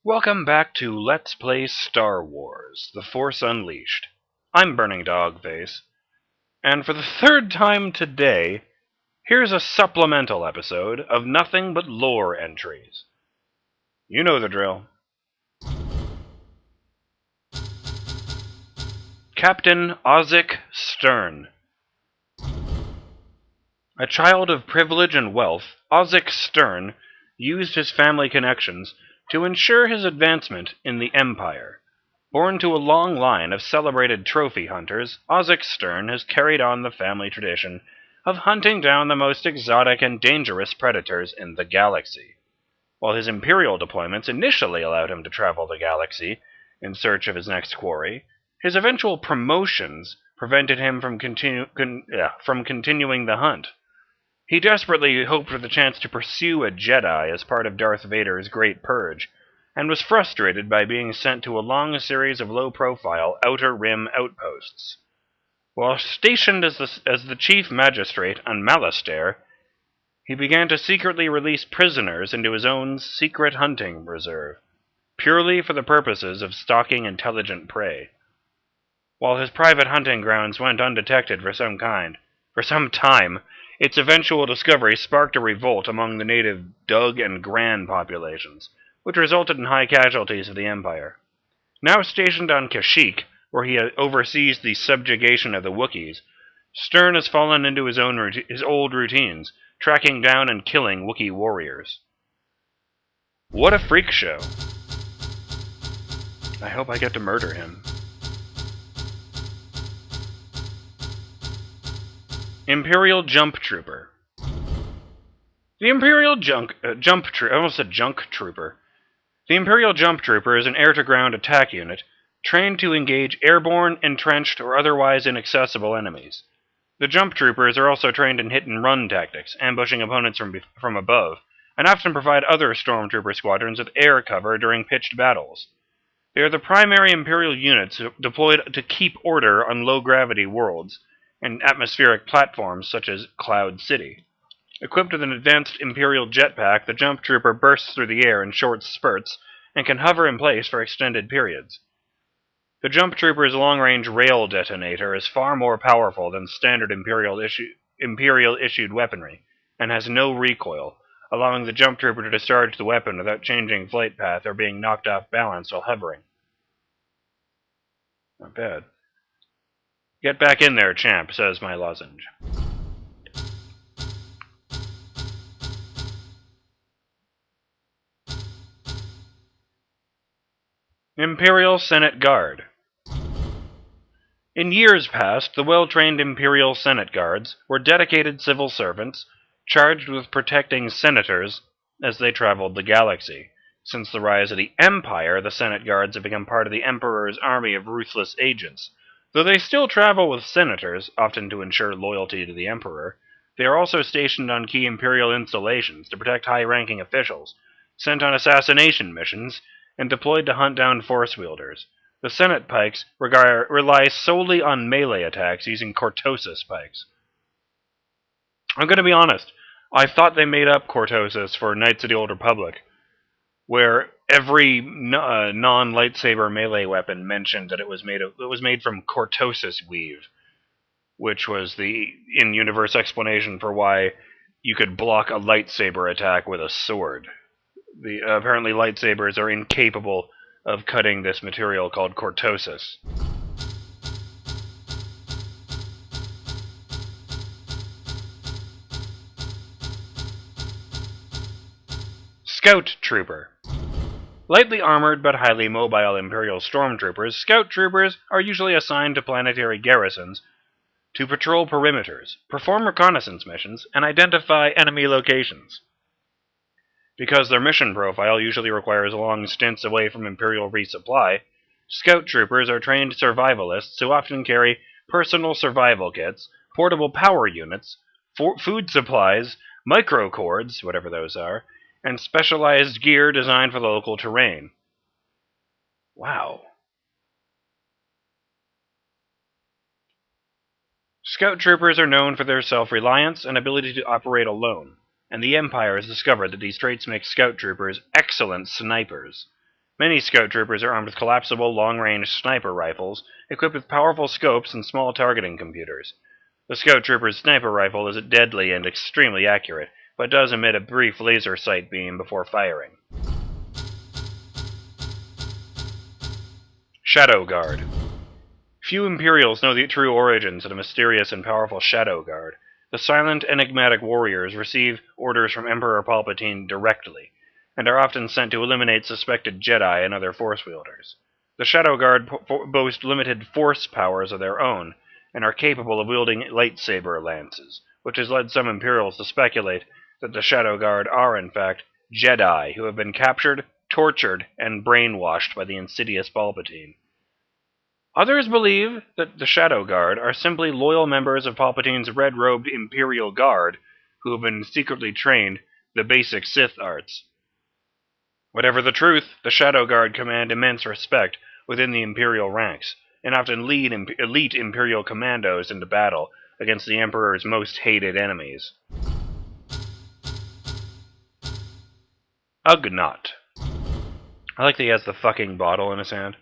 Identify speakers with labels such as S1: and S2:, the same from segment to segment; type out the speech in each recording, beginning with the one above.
S1: Welcome back to Let's Play Star Wars: The Force Unleashed. I'm BurningDogFace, and for the third time today, here's a supplemental episode of nothing but lore entries. You know the drill. Captain Ozic Stern. A child of privilege and wealth, Ozic Stern used his family connections to ensure his advancement in the Empire. Born to a long line of celebrated trophy hunters, Ozic Stern has carried on the family tradition of hunting down the most exotic and dangerous predators in the galaxy. While his Imperial deployments initially allowed him to travel the galaxy in search of his next quarry, his eventual promotions prevented him from continuing the hunt. He desperately hoped for the chance to pursue a Jedi as part of Darth Vader's Great Purge, and was frustrated by being sent to a long series of low-profile Outer Rim outposts. While stationed as the Chief Magistrate on Malastare, he began to secretly release prisoners into his own secret hunting reserve, purely for the purposes of stalking intelligent prey. While his private hunting grounds went undetected for some time, its eventual discovery sparked a revolt among the native Dug and Gran populations, which resulted in high casualties of the Empire. Now stationed on Kashyyyk, where he oversees the subjugation of the Wookiees, Stern has fallen into his old routines, tracking down and killing Wookiee warriors. What a freak show. I hope I get to murder him. Imperial Jump Trooper. The Imperial Junk Trooper. The Imperial Jump Trooper is an air-to-ground attack unit trained to engage airborne, entrenched, or otherwise inaccessible enemies. The Jump Troopers are also trained in hit-and-run tactics, ambushing opponents from above, and often provide other Stormtrooper squadrons with air cover during pitched battles. They are the primary Imperial units deployed to keep order on low-gravity worlds and atmospheric platforms such as Cloud City. Equipped with an advanced Imperial jetpack, the Jump Trooper bursts through the air in short spurts and can hover in place for extended periods. The Jump Trooper's long-range rail detonator is far more powerful than standard Imperial-issued weaponry, and has no recoil, allowing the Jump Trooper to discharge the weapon without changing flight path or being knocked off balance while hovering. Not bad. Get back in there, champ, says my lozenge. Imperial Senate Guard. In years past, the well-trained Imperial Senate Guards were dedicated civil servants charged with protecting senators as they traveled the galaxy. Since the rise of the Empire, the Senate Guards have become part of the Emperor's army of ruthless agents. Though they still travel with senators, often to ensure loyalty to the Emperor, they are also stationed on key Imperial installations to protect high-ranking officials, sent on assassination missions, and deployed to hunt down Force wielders. The Senate Pikes rely solely on melee attacks using Cortosis Pikes. I'm going to be honest, I thought they made up Cortosis for Knights of the Old Republic, where every non-lightsaber melee weapon mentioned that it was made from Cortosis weave, which was the in-universe explanation for why you could block a lightsaber attack with a sword. Apparently lightsabers are incapable of cutting this material called Cortosis. Scout Trooper. Lightly armored but highly mobile Imperial Stormtroopers, Scout Troopers are usually assigned to planetary garrisons to patrol perimeters, perform reconnaissance missions, and identify enemy locations. Because their mission profile usually requires long stints away from Imperial resupply, Scout Troopers are trained survivalists who often carry personal survival kits, portable power units, food supplies, microcords, whatever those are, and specialized gear designed for the local terrain. Wow. Scout Troopers are known for their self-reliance and ability to operate alone, and the Empire has discovered that these traits make Scout Troopers excellent snipers. Many scout troopers are armed with collapsible long-range sniper rifles, equipped with powerful scopes and small targeting computers. The scout trooper's sniper rifle is deadly and extremely accurate, but does emit a brief laser sight beam before firing. Shadow Guard. Few Imperials know the true origins of the mysterious and powerful Shadow Guard. The silent, enigmatic warriors receive orders from Emperor Palpatine directly, and are often sent to eliminate suspected Jedi and other Force wielders. The Shadow Guard boast limited Force powers of their own, and are capable of wielding lightsaber lances, which has led some Imperials to speculate that the Shadow Guard are, in fact, Jedi who have been captured, tortured, and brainwashed by the insidious Palpatine. Others believe that the Shadow Guard are simply loyal members of Palpatine's red-robed Imperial Guard who have been secretly trained the basic Sith arts. Whatever the truth, the Shadow Guard command immense respect within the Imperial ranks, and often lead elite Imperial commandos into battle against the Emperor's most hated enemies. Ugnaught. I like that he has the fucking bottle in his hand.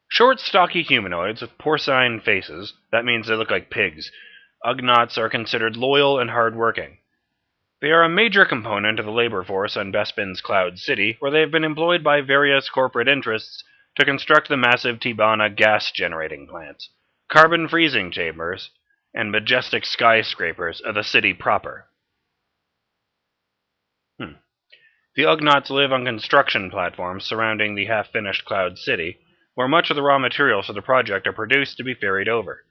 S1: Short, stocky humanoids with porcine faces. That means they look like pigs. Ugnaughts are considered loyal and hard-working. They are a major component of the labor force on Bespin's Cloud City, where they have been employed by various corporate interests to construct the massive Tibana gas-generating plants, carbon freezing chambers, and majestic skyscrapers of the city proper. The Ugnaughts live on construction platforms surrounding the half-finished Cloud City, where much of the raw materials for the project are produced to be ferried over.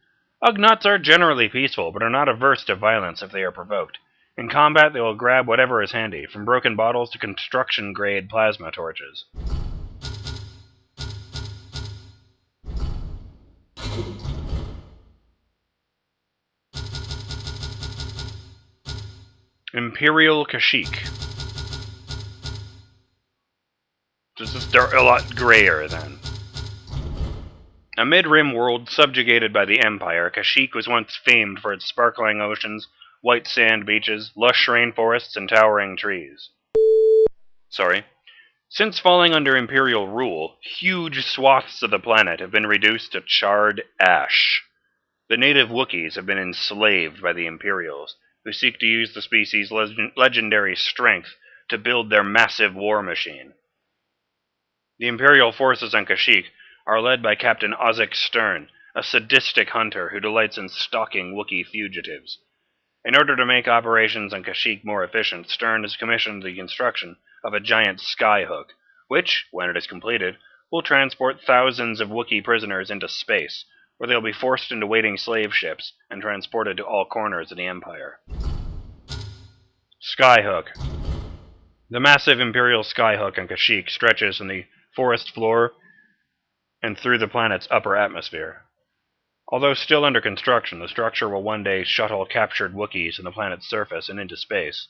S1: Ugnaughts are generally peaceful, but are not averse to violence if they are provoked. In combat, they will grab whatever is handy, from broken bottles to construction-grade plasma torches. Imperial Kashyyyk. This is a lot grayer, then. A mid-rim world subjugated by the Empire, Kashyyyk was once famed for its sparkling oceans, white sand beaches, lush rainforests, and towering trees. Since falling under Imperial rule, huge swaths of the planet have been reduced to charred ash. The native Wookiees have been enslaved by the Imperials, who seek to use the species' legendary strength to build their massive war machine. The Imperial forces on Kashyyyk are led by Captain Ozzik Stern, a sadistic hunter who delights in stalking Wookiee fugitives. In order to make operations on Kashyyyk more efficient, Stern has commissioned the construction of a giant skyhook, which, when it is completed, will transport thousands of Wookiee prisoners into space, where they will be forced into waiting slave ships and transported to all corners of the Empire. Skyhook. The massive Imperial skyhook on Kashyyyk stretches from the forest floor and through the planet's upper atmosphere. Although still under construction, the structure will one day shuttle captured Wookiees from the planet's surface and into space,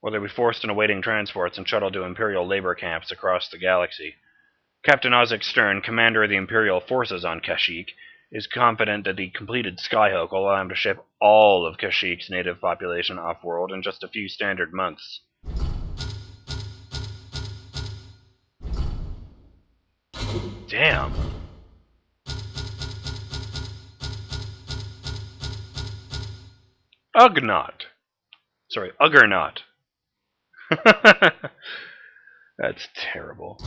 S1: where they'll be forced into waiting transports and shuttled to Imperial labor camps across the galaxy. Captain Ozzik Stern, commander of the Imperial forces on Kashyyyk, is confident that the completed skyhook will allow him to ship all of Kashyyyk's native population off-world in just a few standard months. Damn. Ugnaught. Uggernaut. That's terrible.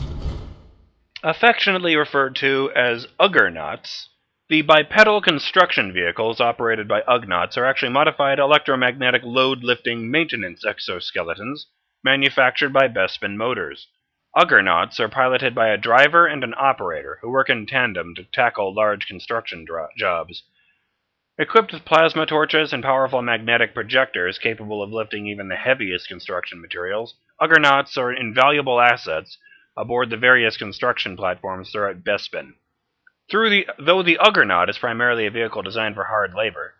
S1: Affectionately referred to as Uggernauts, the bipedal construction vehicles operated by Ugnaughts are actually modified electromagnetic load-lifting maintenance exoskeletons manufactured by Bespin Motors. Uggernauts are piloted by a driver and an operator who work in tandem to tackle large construction jobs. Equipped with plasma torches and powerful magnetic projectors capable of lifting even the heaviest construction materials, Uggernauts are invaluable assets aboard the various construction platforms throughout Bespin. Though the Uggernaut is primarily a vehicle designed for hard labor,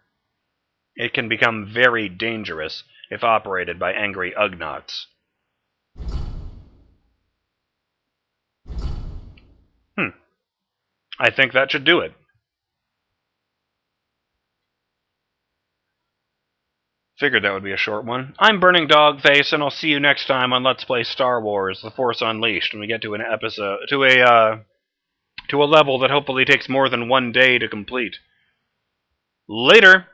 S1: it can become very dangerous if operated by angry Ugnaughts. I think that should do it. Figured that would be a short one. I'm BurningDogFace, and I'll see you next time on Let's Play Star Wars: The Force Unleashed when we get to an episode to a level that hopefully takes more than 1 day to complete. Later.